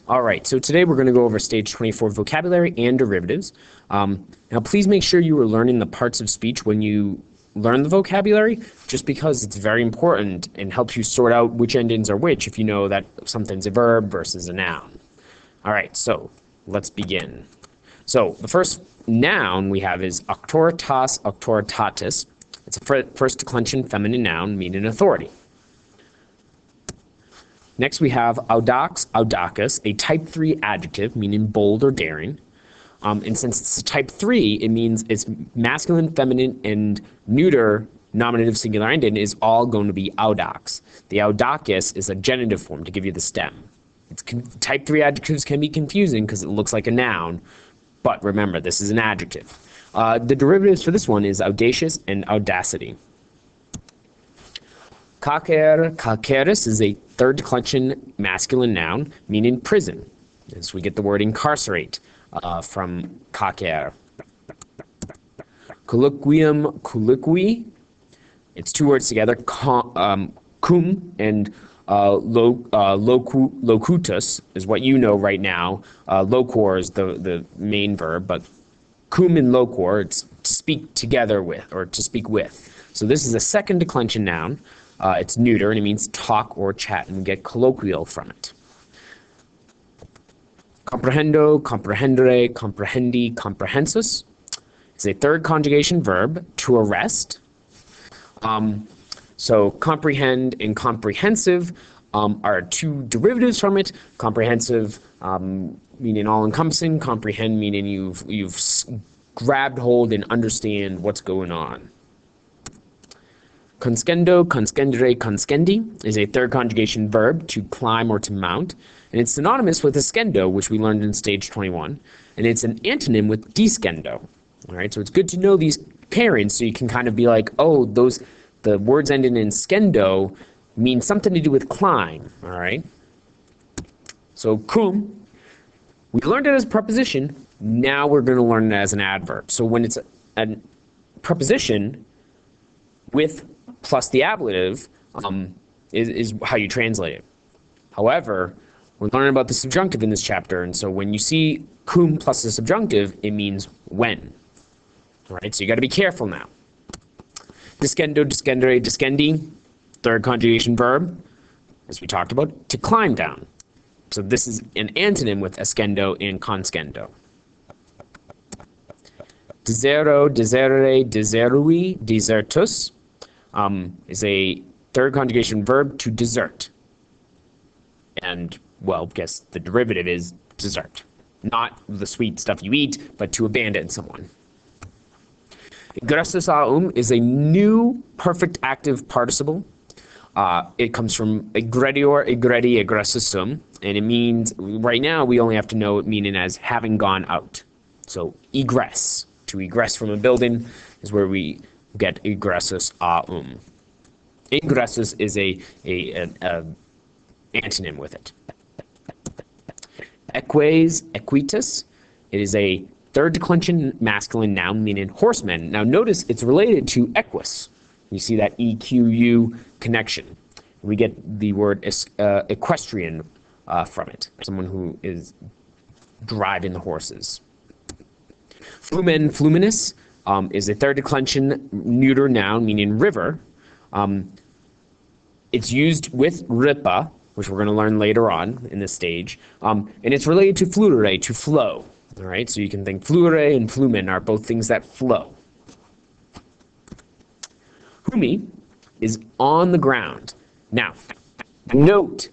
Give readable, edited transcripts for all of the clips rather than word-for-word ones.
All right, so today we're going to go over stage 24 vocabulary and derivatives. Now, please make sure you are learning the parts of speech when you learn the vocabulary, just because it's very important and helps you sort out which endings are which if you know that something's a verb versus a noun. All right, so let's begin. So the first noun we have is auctoritas, auctoritatis. It's a first declension feminine noun meaning authority. Next, we have audax, audacus, a type 3 adjective meaning bold or daring. And since it's a type 3, it means it's masculine, feminine, and neuter nominative singular ending is all going to be audax. The audacus is a genitive form to give you the stem. Type 3 adjectives can be confusing because it looks like a noun, but remember, this is an adjective. The derivatives for this one is audacious and audacity. Cacer, caceris is a third declension masculine noun meaning prison. As we get the word incarcerate from cacer. Colloquium, colloquy. It's two words together, cum and locutus is what you know right now. Locor is the main verb, but cum and locor, it's to speak together with or to speak with. So this is a second declension noun. It's neuter, and it means talk or chat, and we get colloquial from it. Comprehendo, comprehendere, comprehendi, comprehensus. It's a third conjugation verb, to arrest. So comprehend and comprehensive are two derivatives from it. Comprehensive meaning all-encompassing, comprehend meaning you've grabbed hold and understand what's going on. Conscendo, conscendere, conscendi is a third conjugation verb, to climb or to mount, and it's synonymous with ascendo, which we learned in stage 21, and it's an antonym with descendo. All right, so it's good to know these pairings so you can kind of be like, oh, the words ending in scendo mean something to do with climb. All right, so cum, we learned it as a preposition. Now we're going to learn it as an adverb. So when it's a preposition with plus the ablative is how you translate it. However, we're learning about the subjunctive in this chapter, and so when you see cum plus the subjunctive, it means when. All right, so you got to be careful now. Descendo, descendere, descendi, third conjugation verb, as we talked about, to climb down. So this is an antonym with ascendo and conscendo. Desero, deserere, deserui, desertus. Is a third conjugation verb, to desert. And, well, guess the derivative is desert. Not the sweet stuff you eat, but to abandon someone. Egressus aum is a new perfect active participle. It comes from egredior, egredi, egressus sum, and it means, right now, we only have to know it meaning as having gone out. So, egress. To egress from a building is where we get egressus aum. Egressus is an antonym with it. Eques, equitus. It is a third declension masculine noun meaning horseman. Now notice it's related to equus. You see that EQU connection. We get the word equestrian from it. Someone who is driving the horses. Flumen, fluminous. Is a third declension neuter noun meaning river. It's used with ripa, which we're going to learn later on in this stage, and it's related to fluere, to flow. All right, so you can think fluere and flumen are both things that flow. Humi is on the ground. Now, note,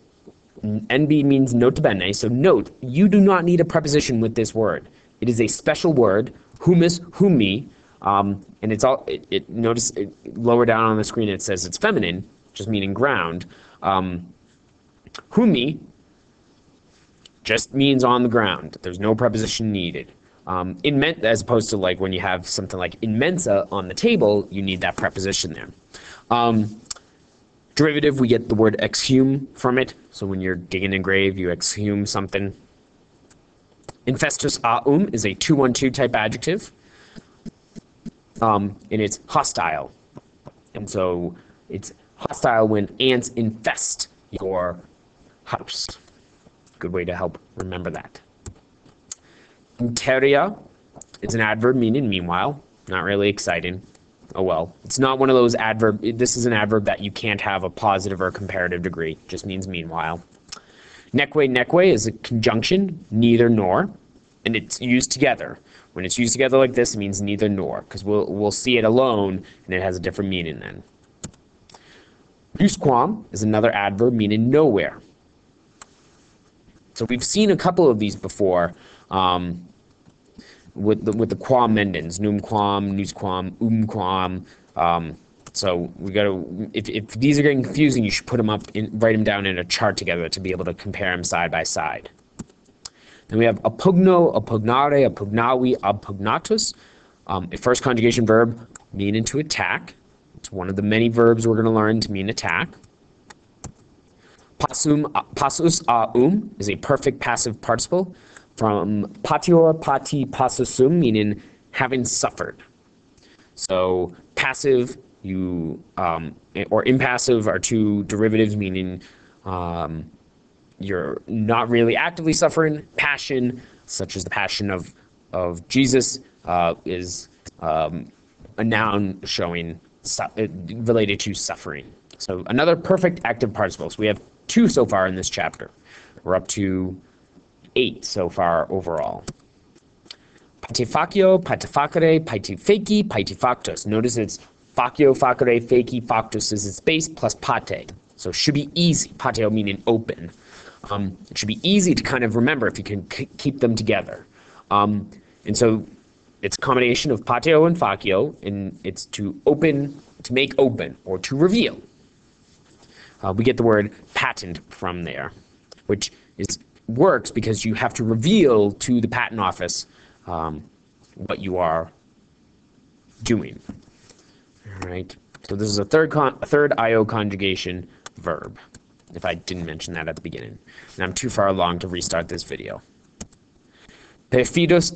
NB means nota bene, so note, you do not need a preposition with this word. It is a special word, humus, humi. And it's all, notice lower down on the screen it says it's feminine, just meaning ground. Humi just means on the ground. There's no preposition needed. As opposed to like when you have something like immensa on the table, you need that preposition there. Derivative, we get the word exhume from it. So when you're digging a grave, you exhume something. Infestus aum is a 212 type adjective. And it's hostile. And so it's hostile when ants infest your house. Good way to help remember that. Interia is an adverb meaning meanwhile. Not really exciting. Oh well. It's not one of those this is an adverb that you can't have a positive or comparative degree. It just means meanwhile. Neque is a conjunction, neither nor, and it's used together. When it's used together like this, it means neither nor, because we'll see it alone, and it has a different meaning then. Nusquam is another adverb meaning nowhere. So we've seen a couple of these before with the quam mendens, numquam, nusquam, umquam. So we got to, if these are getting confusing, you should put them write them down in a chart together to be able to compare them side by side. Then we have apugno, apugnare, apugnavi, apugnatus, a first conjugation verb meaning to attack. It's one of the many verbs we're going to learn to mean attack. Passus is a perfect passive participle from patior pati passusum, meaning having suffered. So passive or impassive are two derivatives, meaning you're not really actively suffering. Passion, such as the passion of Jesus, is a noun showing related to suffering. So another perfect active participle. So we have 2 so far in this chapter. We're up to 8 so far overall. Patifaccio, patifacere, patifeci, patifactus. Notice it's faccio, facere, feci, factus is its base plus pate. So it should be easy. Pateo meaning open. It should be easy to kind of remember if you can keep them together. And so it's a combination of pateo and faccio, and it's to open, to make open, or to reveal. We get the word patent from there, which works because you have to reveal to the patent office what you are doing. All right. So this is a third IO conjugation verb, if I didn't mention that at the beginning. And I'm too far along to restart this video. Perfidos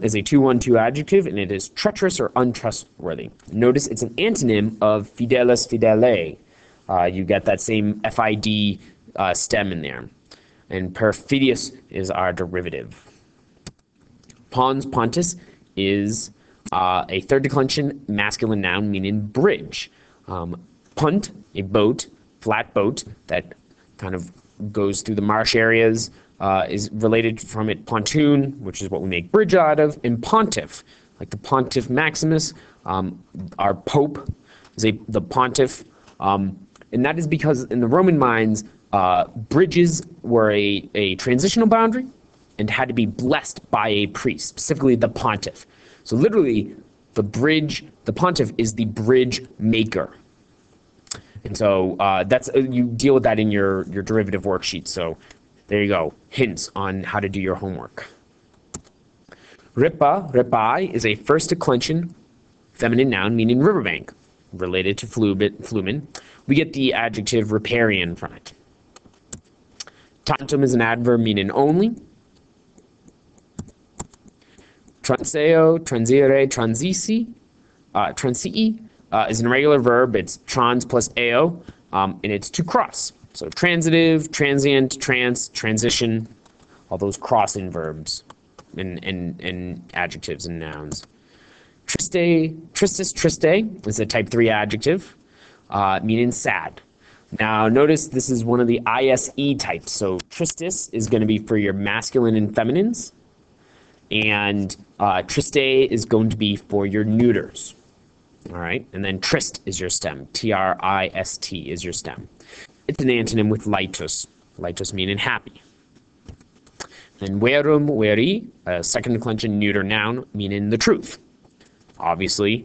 is a 2-1-2 adjective, and it is treacherous or untrustworthy. Notice it's an antonym of fidelis fidele. You get that same FID stem in there. And perfidious is our derivative. Pons pontus is a third declension masculine noun meaning bridge. Punt, a boat, flat boat that kind of goes through the marsh areas, is related from it pontoon, which is what we make bridge out of, and pontiff, like the Pontiff Maximus. Our Pope is the pontiff. And that is because in the Roman minds, bridges were a transitional boundary and had to be blessed by a priest, specifically the pontiff. So literally, the pontiff is the bridge maker. And so you deal with that in your derivative worksheet. So there you go, hints on how to do your homework. Ripai is a first declension feminine noun meaning riverbank, related to flumen. We get the adjective riparian from it. Tantum is an adverb meaning only. Transeo, transire, transii is an irregular verb. It's trans plus eo, and it's to cross. So transitive, transient, transition, all those crossing verbs and adjectives and nouns. Triste is a type 3 adjective, meaning sad. Now notice this is one of the ISE types. So tristis is going to be for your masculine and feminines, and triste is going to be for your neuters. All right, and then trist is your stem. Trist is your stem. It's an antonym with litus. Litus meaning happy. Then verum, veri, a second declension neuter noun meaning the truth. Obviously,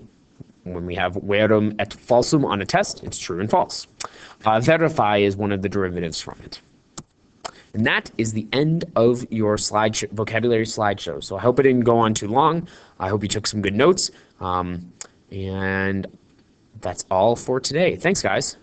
when we have verum et falsum on a test, it's true and false. Verify is one of the derivatives from it. And that is the end of your vocabulary slideshow. So I hope it didn't go on too long. I hope you took some good notes. And that's all for today. Thanks, guys.